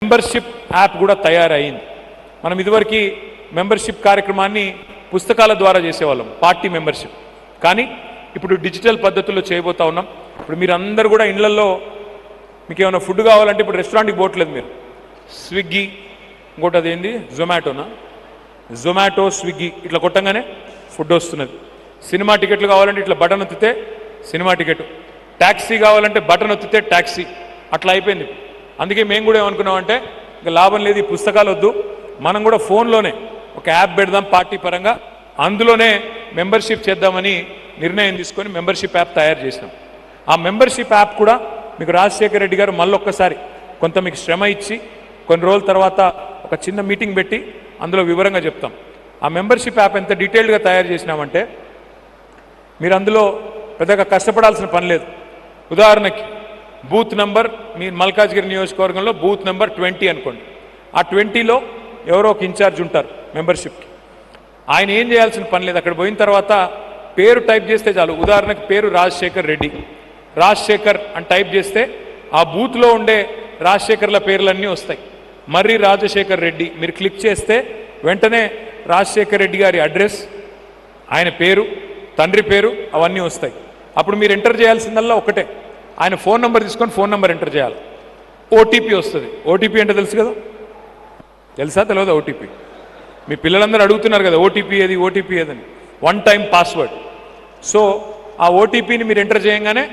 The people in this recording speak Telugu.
మెంబర్షిప్ యాప్ కూడా తయారైంది. మనం ఇదివరకు మెంబర్షిప్ కార్యక్రమాన్ని పుస్తకాల ద్వారా చేసేవాళ్ళం, పార్టీ మెంబర్షిప్. కానీ ఇప్పుడు డిజిటల్ పద్ధతుల్లో చేయబోతా ఉన్నాం. ఇప్పుడు మీరు అందరూ కూడా ఇళ్లలో మీకు ఏమైనా ఫుడ్ కావాలంటే ఇప్పుడు రెస్టారెంట్కి పోవట్లేదు, మీరు స్విగ్గీ, ఇంకోటి అదేంది జొమాటో స్విగ్గీ ఇట్లా కొట్టంగానే ఫుడ్ వస్తున్నది. సినిమా టికెట్లు కావాలంటే ఇట్లా బటన్ ఒత్తితే సినిమా టికెట్, ట్యాక్సీ కావాలంటే బటన్ ఒత్తితే ట్యాక్సీ, అట్లా అయిపోయింది. అందుకే మేము కూడా ఏమనుకున్నామంటే ఇక లాభం లేదు, ఈ పుస్తకాలు వద్దు, మనం కూడా ఫోన్లోనే ఒక యాప్ పెడదాం పార్టీ పరంగా, అందులోనే మెంబర్షిప్ చేద్దామని నిర్ణయం తీసుకొని మెంబర్షిప్ యాప్ తయారు చేసినాం. ఆ మెంబర్షిప్ యాప్ కూడా మీకు రాజశేఖర రెడ్డి గారు మళ్ళొక్కసారి కొంత మీకు శ్రమ ఇచ్చి కొన్ని రోజుల తర్వాత ఒక చిన్న మీటింగ్ పెట్టి అందులో వివరంగా చెప్తాం. ఆ మెంబర్షిప్ యాప్ ఎంత డీటెయిల్డ్గా తయారు చేసినామంటే మీరు అందులో పెద్దగా కష్టపడాల్సిన పని లేదు. ఉదాహరణకి బూత్ నెంబర్, మీ మల్కాజ్గిరి నియోజకవర్గంలో బూత్ నెంబర్ 20 అనుకోండి. ఆ 20లో ఎవరో ఒక ఇన్ఛార్జ్ ఉంటారు మెంబర్షిప్కి. ఆయన ఏం చేయాల్సిన పని లేదు, అక్కడ పోయిన తర్వాత పేరు టైప్ చేస్తే చాలు. ఉదాహరణకి పేరు రాజశేఖర్ రెడ్డి, రాజశేఖర్ అని టైప్ చేస్తే ఆ బూత్లో ఉండే రాజశేఖర్ల పేర్లన్నీ వస్తాయి. మర్రి రాజశేఖర్ రెడ్డి మీరు క్లిక్ చేస్తే వెంటనే రాజశేఖర్ రెడ్డి గారి అడ్రస్, ఆయన పేరు, తండ్రి పేరు అవన్నీ వస్తాయి. అప్పుడు మీరు ఎంటర్ చేయాల్సిందల్లా ఒకటే, ఆయన ఫోన్ నెంబర్ తీసుకొని ఫోన్ నెంబర్ ఎంటర్ చేయాలి. ఓటీపీ వస్తుంది. ఓటీపీ అంటే తెలుసు కదా, తెలుసా తెలియదా? ఓటీపీ మీ పిల్లలందరూ అడుగుతున్నారు కదా, ఓటీపీ ఏది ఓటీపీ ఏదని. 1 టైం పాస్వర్డ్. సో ఆ ఓటీపీని మీరు ఎంటర్ చేయగానే